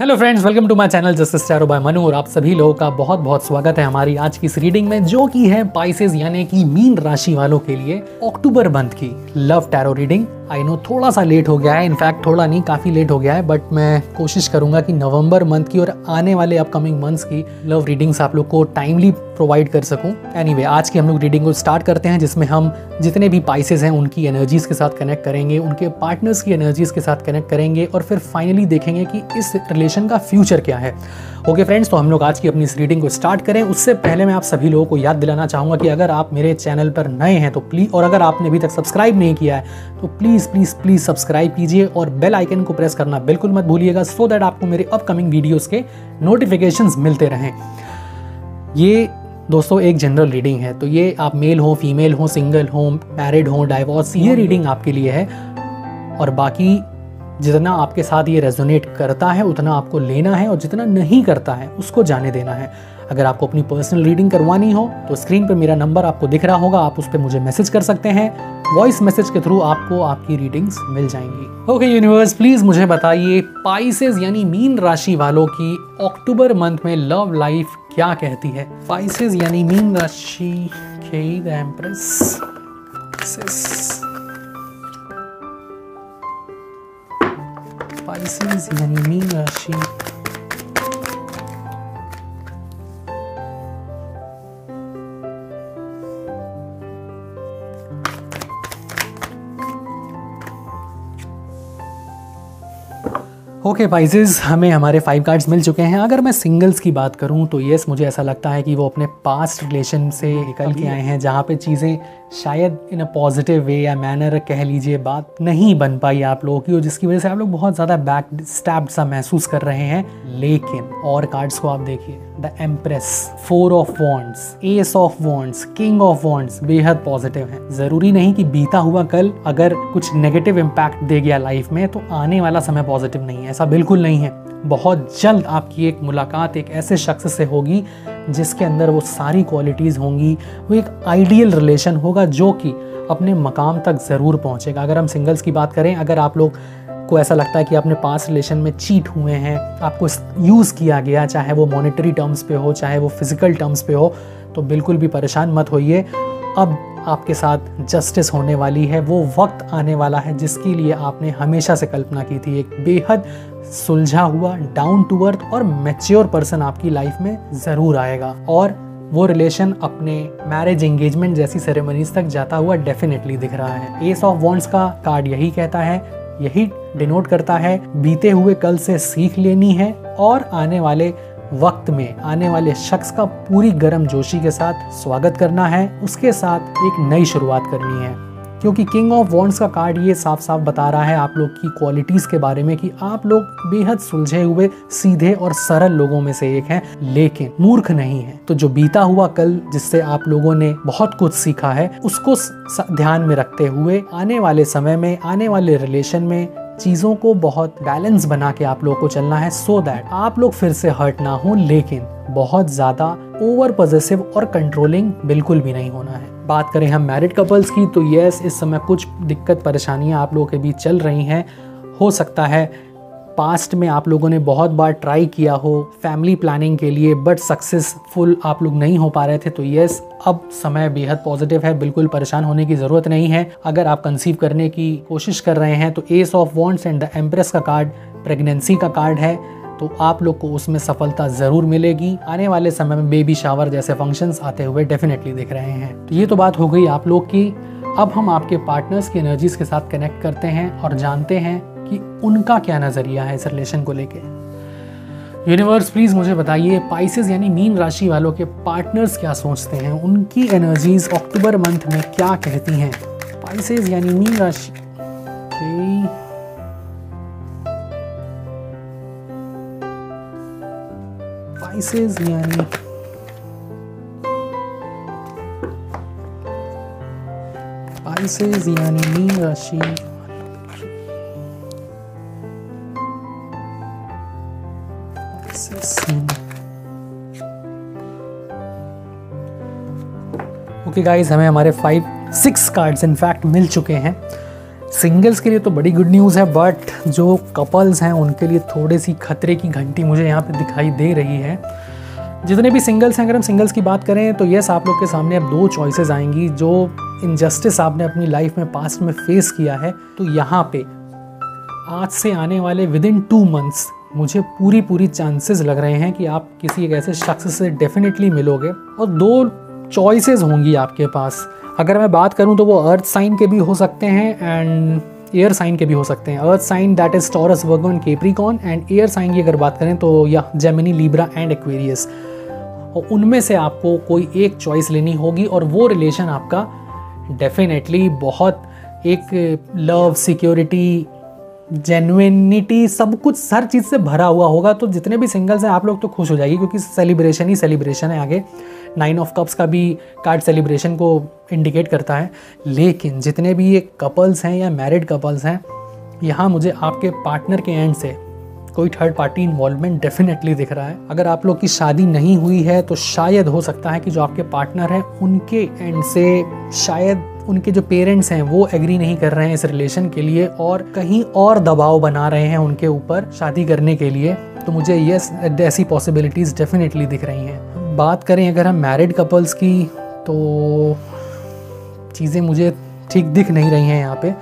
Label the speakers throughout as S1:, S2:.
S1: Hello friends, welcome to my channel justice tarot by Manu. और आप सभी लोगों का बहुत बहुत स्वागत है हमारी आज की इस रीडिंग में, जो कि है पाइसेस यानी कि मीन राशि वालों के लिए अक्टूबर मंथ की love tarot reading. I know थोड़ा सा लेट हो गया है, इनफैक्ट थोड़ा नहीं काफ़ी लेट हो गया है, बट मैं कोशिश करूंगा कि नवंबर मंथ की और आने वाले अपकमिंग मंथ्स की लव रीडिंग्स आप लोग को टाइमली प्रोवाइड कर सकूं। एनीवे, आज की हम लोग रीडिंग को स्टार्ट करते हैं, जिसमें हम जितने भी पाइसेस हैं उनकी एनर्जीज के साथ कनेक्ट करेंगे, उनके पार्टनर्स की एनर्जीज के साथ कनेक्ट करेंगे और फिर फाइनली देखेंगे कि इस रिलेशन का फ्यूचर क्या है। ओके फ्रेंड्स, तो हम लोग आज की अपनी इस रीडिंग को स्टार्ट करें। उससे पहले मैं आप सभी लोगों को याद दिलाना चाहूँगा कि अगर आप मेरे चैनल पर नए हैं तो प्लीज़, और अगर आपने अभी तक सब्सक्राइब नहीं किया है तो प्लीज़ प्लीज़ प्लीज़ सब्सक्राइब कीजिए और बेल आइकन को प्रेस करना बिल्कुल मत भूलिएगा, सो दैट आपको मेरे अपकमिंग वीडियोज़ के नोटिफिकेशंस मिलते रहें। ये दोस्तों एक जनरल रीडिंग है, तो ये आप मेल हो, फीमेल हो, सिंगल हो, मैरिड हो, डाइवोर्स, ये रीडिंग आपके लिए है। और बाकी जितना आपके साथ ये रेजोनेट करता है उतना आपको लेना है, और जितना नहीं करता है उसको जाने देना है। अगर आपको अपनी पर्सनल रीडिंग करवानी हो तो स्क्रीन पर मेरा नंबर आपको दिख रहा होगा, आप उस पर मुझे मैसेज कर सकते हैं। वॉइस मैसेज के थ्रू आपको आपकी रीडिंग्स मिल जाएंगी। ओके यूनिवर्स, प्लीज़ मुझे बताइए पाइसेस यानी मीन राशि वालों की अक्टूबर मंथ में लव लाइफ क्या कहती है। पाइसेस यानी मीन राशि के द एम्प्रेस, पाइसेस यानी मीन राशि। ओके पाइसेस, हमें हमारे 5 कार्ड्स मिल चुके हैं। अगर मैं सिंगल्स की बात करूं तो यस, मुझे ऐसा लगता है कि वो अपने पास्ट रिलेशन से निकल के आए हैं, जहां पे चीज़ें शायद इन अ पॉजिटिव वे या मैनर कह लीजिए बात नहीं बन पाई आप लोगों की, और जिसकी वजह से आप लोग बहुत ज़्यादा बैक स्टैब्ड सा महसूस कर रहे हैं। लेकिन और कार्ड्स को आप देखिए, the empress, 4 of wands, S of wands, king of wands बेहद पॉजिटिव है। ज़रूरी नहीं कि बीता हुआ कल अगर कुछ नेगेटिव इम्पैक्ट दे गया लाइफ में तो आने वाला समय पॉजिटिव नहीं है, ऐसा बिल्कुल नहीं है। बहुत जल्द आपकी एक मुलाकात एक ऐसे शख्स से होगी जिसके अंदर वो सारी क्वालिटीज़ होंगी। वो एक आइडियल रिलेशन होगा जो कि अपने मकाम तक ज़रूर पहुंचेगा। अगर हम सिंगल्स की बात करें, अगर आप लोग को ऐसा लगता है कि आपने पास्ट रिलेशन में चीट हुए हैं, आपको यूज़ किया गया, चाहे वो मॉनेटरी टर्म्स पे हो, चाहे वो फिजिकल टर्म्स पे हो, तो बिल्कुल भी परेशान मत होइए। अब आपके साथ जस्टिस होने वाली है। वो वक्त आने वाला है जिसके लिए आपने हमेशा से कल्पना की थी। एक बेहद सुलझा हुआ, डाउन टू अर्थ और मैच्योर पर्सन आपकी लाइफ में ज़रूर आएगा, और वो रिलेशन अपने मैरिज एंगेजमेंट जैसी सेरेमनीज तक जाता हुआ डेफिनेटली दिख रहा है। एस ऑफ वॉन्ड्स का कार्ड यही कहता है, यही डिनोट करता है बीते हुए कल से सीख लेनी है और आने वाले वक्त में आने वाले शख्स का पूरी गर्म जोशी के साथ स्वागत करना है, उसके साथ एक नई शुरुआत करनी है। क्योंकि किंग ऑफ वॉन्ड्स का कार्ड ये साफ साफ बता रहा है आप लोग की क्वालिटीज़ के बारे में कि आप लोग बेहद सुलझे हुए, सीधे और सरल लोगों में से एक हैं, लेकिन मूर्ख नहीं है। तो जो बीता हुआ कल जिससे आप लोगों ने बहुत कुछ सीखा है, उसको ध्यान में रखते हुए आने वाले समय में, आने वाले रिलेशन में चीज़ों को बहुत बैलेंस बना के आप लोगों को चलना है, सो दैट आप लोग फिर से हर्ट ना हो, लेकिन बहुत ज़्यादा ओवर पॉजेसिव और कंट्रोलिंग बिल्कुल भी नहीं होना है। बात करें हम मैरिड कपल्स की तो यस, इस समय कुछ दिक्कत परेशानियां आप लोगों के बीच चल रही हैं। हो सकता है पास्ट में आप लोगों ने बहुत बार ट्राई किया हो फैमिली प्लानिंग के लिए, बट सक्सेसफुल आप लोग नहीं हो पा रहे थे। तो यस, अब समय बेहद पॉजिटिव है, बिल्कुल परेशान होने की ज़रूरत नहीं है। अगर आप कंसीव करने की कोशिश कर रहे हैं तो S of wands and the empress का कार्ड प्रेगनेंसी का कार्ड है, तो आप लोग को उसमें सफलता ज़रूर मिलेगी। आने वाले समय में बेबी शावर जैसे फंक्शंस आते हुए डेफिनेटली दिख रहे हैं। तो ये तो बात हो गई आप लोग की। अब हम आपके पार्टनर्स की एनर्जीज के साथ कनेक्ट करते हैं और जानते हैं कि उनका क्या नज़रिया है इस रिलेशन को लेके। यूनिवर्स, प्लीज़ मुझे बताइए पाइसेस यानी मीन राशि वालों के पार्टनर्स क्या सोचते हैं, उनकी एनर्जीज अक्टूबर मंथ में क्या कहती हैं। पाइसेस यानी मीन राशि पाइसेस यानी मीन राशि। ओके गाइस, हमें हमारे 6 कार्ड्स इनफैक्ट मिल चुके हैं। सिंगल्स के लिए तो बड़ी गुड न्यूज़ है, बट जो कपल्स हैं उनके लिए थोड़ी सी खतरे की घंटी मुझे यहाँ पे दिखाई दे रही है। जितने भी सिंगल्स हैं, अगर हम सिंगल्स की बात करें तो यस, आप लोग के सामने अब 2 चॉइसेस आएंगी। जो इनजस्टिस आपने अपनी लाइफ में पास्ट में फेस किया है, तो यहाँ पे आज से आने वाले विदिन 2 मंथ्स मुझे पूरी चांसेस लग रहे हैं कि आप किसी एक ऐसे शख्स से डेफिनेटली मिलोगे और 2 चॉइसेस होंगी आपके पास। अगर मैं बात करूं तो वो अर्थ साइन के भी हो सकते हैं एंड एयर साइन के भी हो सकते हैं। Earth sign that is Taurus, Virgo and Capricorn, and air sign की अगर बात करें तो या जेमिनी, लिब्रा एंड एक्वेरियस। और उनमें से आपको कोई एक चॉइस लेनी होगी और वो रिलेशन आपका डेफिनेटली बहुत एक लव, सिक्योरिटी, जेन्युइनिटी, सब कुछ हर चीज़ से भरा हुआ होगा। तो जितने भी सिंगल्स हैं आप लोग तो खुश हो जाएगी, क्योंकि सेलिब्रेशन ही सेलिब्रेशन है। आगे 9 ऑफ कप्स का भी कार्ड सेलिब्रेशन को इंडिकेट करता है। लेकिन जितने भी ये कपल्स हैं या मैरिड कपल्स हैं, यहाँ मुझे आपके पार्टनर के एंड से कोई थर्ड पार्टी इन्वॉल्वमेंट डेफिनेटली दिख रहा है। अगर आप लोग की शादी नहीं हुई है तो शायद हो सकता है कि जो आपके पार्टनर हैं उनके एंड से शायद उनके जो पेरेंट्स हैं वो एग्री नहीं कर रहे हैं इस रिलेशन के लिए और कहीं और दबाव बना रहे हैं उनके ऊपर शादी करने के लिए। तो मुझे यस, ऐसी पॉसिबिलिटीज़ डेफिनेटली दिख रही हैं। बात करें अगर हम मैरिड कपल्स की, तो चीज़ें मुझे ठीक दिख नहीं रही हैं यहाँ पे।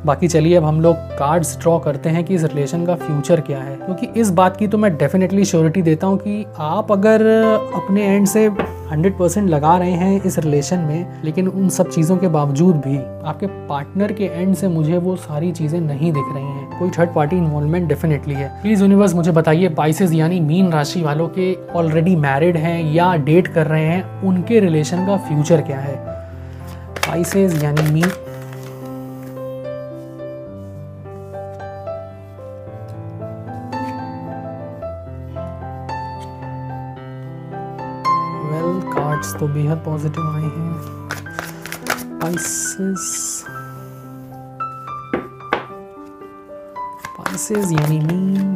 S1: बाकी चलिए अब हम लोग कार्ड्स ड्रॉ करते हैं कि इस रिलेशन का फ्यूचर क्या है, क्योंकि इस बात की तो मैं डेफिनेटली श्योरिटी देता हूँ कि आप अगर अपने एंड से 100% लगा रहे हैं इस रिलेशन में, लेकिन उन सब चीज़ों के बावजूद भी आपके पार्टनर के एंड से मुझे वो सारी चीज़ें नहीं दिख रही हैं। कोई थर्ड पार्टी इन्वॉल्वमेंट डेफिनेटली है। प्लीज़ यूनिवर्स मुझे बताइए, पाइसेस यानी मीन राशि वालों के ऑलरेडी मैरिड हैं या डेट कर रहे हैं, उनके रिलेशन का फ्यूचर क्या है। पाइसेस यानी मीन, कार्ड्स तो बेहद पॉजिटिव आए हैं। पाइसेस यानी मीन।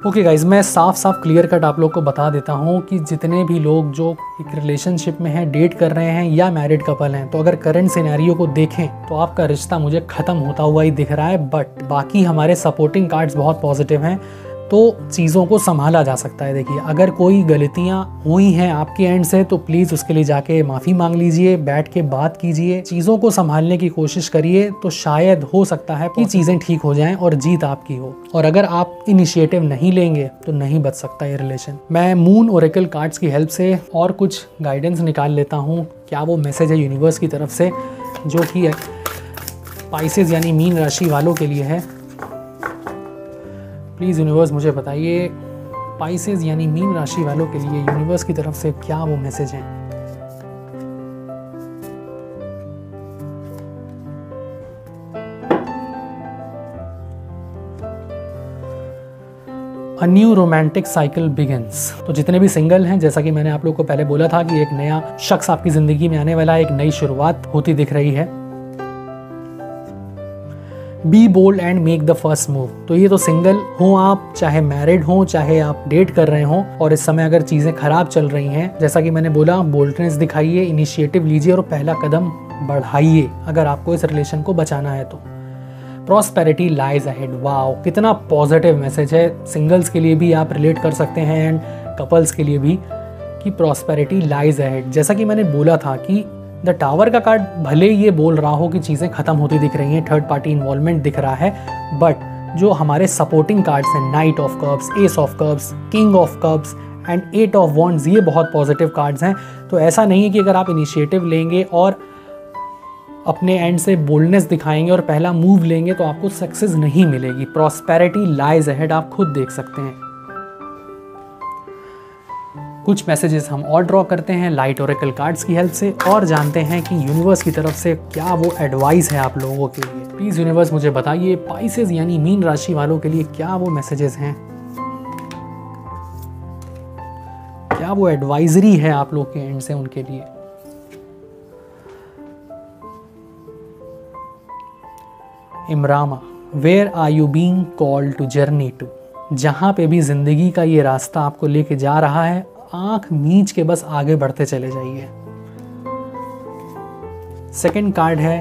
S1: ओके गाइज, मैं साफ क्लियर कट आप लोग को बता देता हूँ कि जितने भी लोग जो एक रिलेशनशिप में हैं, डेट कर रहे हैं या मैरिड कपल हैं, तो अगर करंट सिनेरियो को देखें तो आपका रिश्ता मुझे ख़त्म होता हुआ ही दिख रहा है। बट बाकी हमारे सपोर्टिंग कार्ड्स बहुत पॉजिटिव हैं, तो चीज़ों को संभाला जा सकता है। देखिए, अगर कोई गलतियाँ हुई हैं आपके एंड से तो प्लीज़ उसके लिए जाके माफ़ी मांग लीजिए, बैठ के बात कीजिए, चीज़ों को संभालने की कोशिश करिए, तो शायद हो सकता है कि चीज़ें ठीक हो जाएं और जीत आपकी हो। और अगर आप इनिशिएटिव नहीं लेंगे तो नहीं बच सकता ये रिलेशन। मैं मून ओरेकल कार्ड्स की हेल्प से और कुछ गाइडेंस निकाल लेता हूँ, क्या वो मैसेज है यूनिवर्स की तरफ से जो कि पाइसेस यानी मीन राशि वालों के लिए है। प्लीज़ यूनिवर्स मुझे बताइए, पाइसेस यानी मीन राशि वालों के लिए यूनिवर्स की तरफ से क्या वो मैसेज हैं। A new romantic cycle begins. तो जितने भी सिंगल हैं, जैसा कि मैंने आप लोग को पहले बोला था कि एक नया शख्स आपकी ज़िंदगी में आने वाला है, एक नई शुरुआत होती दिख रही है। Be bold and make the first move. तो ये तो सिंगल हो आप, चाहे मैरिड हो, चाहे आप डेट कर रहे हो, और इस समय अगर चीज़ें खराब चल रही हैं, जैसा कि मैंने बोला, बोल्डनेस दिखाइए, इनिशिएटिव लीजिए और पहला कदम बढ़ाइए अगर आपको इस रिलेशन को बचाना है तो। Prosperity lies ahead. वाओ, कितना पॉजिटिव मैसेज है। सिंगल्स के लिए भी आप रिलेट कर सकते हैं एंड कपल्स के लिए भी, कि प्रॉस्पेरिटी लाइज अहेड। जैसा कि मैंने बोला था कि द टावर का कार्ड भले ये बोल रहा हो कि चीज़ें ख़त्म होती दिख रही हैं, थर्ड पार्टी इन्वॉल्वमेंट दिख रहा है, बट जो हमारे सपोर्टिंग कार्ड्स हैं, night of cups, S of cups, king of cups and 8 of wands, ये बहुत पॉजिटिव कार्ड्स हैं। तो ऐसा नहीं है कि अगर आप इनिशिएटिव लेंगे और अपने एंड से बोल्डनेस दिखाएंगे और पहला मूव लेंगे तो आपको सक्सेस नहीं मिलेगी। प्रॉस्पेरिटी लाइज अहेड आप खुद देख सकते हैं। कुछ मैसेजेस हम और ड्रॉ करते हैं लाइट ओरेकल कार्ड्स की हेल्प से और जानते हैं कि यूनिवर्स की तरफ से क्या वो एडवाइस है आप लोगों के लिए। प्लीज़ यूनिवर्स मुझे बताइए, पाइसेस यानी मीन राशि वालों के लिए क्या वो मैसेजेस हैं, क्या वो एडवाइजरी है आप लोग के एंड से उनके लिए। इमरामा, where are you being called to journey to. जहाँ पे भी ज़िंदगी का ये रास्ता आपको लेके जा रहा है, आंख मींच के बस आगे बढ़ते चले जाइए। सेकेंड कार्ड है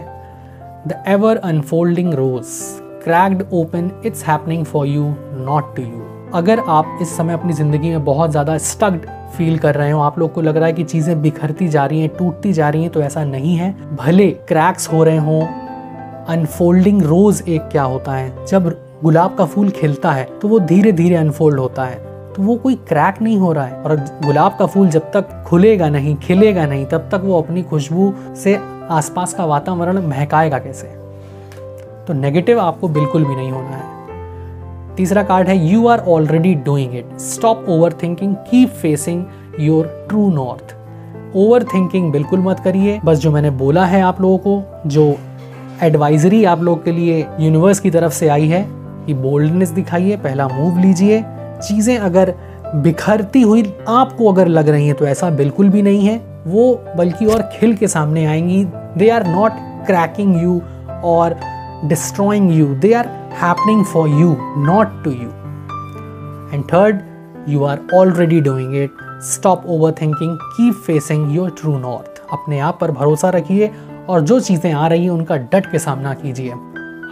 S1: the ever unfolding rose, cracked open, it's happening for you not to you. अगर आप इस समय अपनी ज़िंदगी में बहुत ज़्यादा स्टक्ड फील कर रहे हो, आप लोग को लग रहा है कि चीज़ें बिखरती जा रही हैं, टूटती जा रही हैं, तो ऐसा नहीं है। भले क्रैक्स हो रहे हों, अनफोल्डिंग रोज़ एक क्या होता है, जब गुलाब का फूल खिलता है तो वो धीरे धीरे अनफोल्ड होता है, तो वो कोई क्रैक नहीं हो रहा है। और गुलाब का फूल जब तक खुलेगा नहीं, खिलेगा नहीं, तब तक वो अपनी खुशबू से आसपास का वातावरण महकाएगा कैसे। तो नेगेटिव आपको बिल्कुल भी नहीं होना है। तीसरा कार्ड है you are already doing it, stop over thinking, keep facing your true north. Over thinking बिल्कुल मत करिए। बस जो मैंने बोला है आप लोगों को, जो एडवाइजरी आप लोग के लिए यूनिवर्स की तरफ से आई है कि बोल्डनेस दिखाइए, पहला मूव लीजिए। चीज़ें अगर बिखरती हुई आपको अगर लग रही हैं तो ऐसा बिल्कुल भी नहीं है, वो बल्कि और खिल के सामने आएंगी। They are not cracking you और destroying you, they are happening for you, not to you. And third, you are already doing it, stop overthinking, keep facing your true north. अपने आप पर भरोसा रखिए और जो चीज़ें आ रही हैं उनका डट के सामना कीजिए,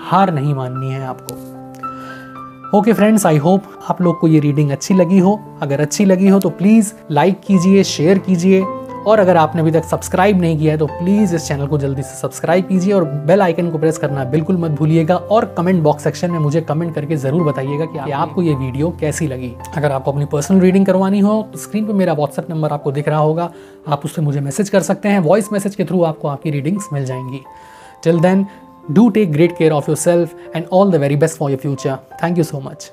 S1: हार नहीं माननी है आपको। ओके फ्रेंड्स, आई होप आप लोग को ये रीडिंग अच्छी लगी हो। अगर अच्छी लगी हो तो प्लीज़ लाइक कीजिए, शेयर कीजिए, और अगर आपने अभी तक सब्सक्राइब नहीं किया है तो प्लीज़ इस चैनल को जल्दी से सब्सक्राइब कीजिए और बेल आइकन को प्रेस करना बिल्कुल मत भूलिएगा। और कमेंट बॉक्स सेक्शन में मुझे कमेंट करके ज़रूर बताइएगा कि आपको ये वीडियो कैसी लगी। अगर आपको अपनी पर्सनल रीडिंग करवानी हो तो स्क्रीन पर मेरा व्हाट्सएप नंबर आपको दिख रहा होगा, आप उस पर मुझे मैसेज कर सकते हैं। वॉइस मैसेज के थ्रू आपको आपकी रीडिंग्स मिल जाएंगी। Till then, do take great care of your self and all the very best for your future. Thank you so much.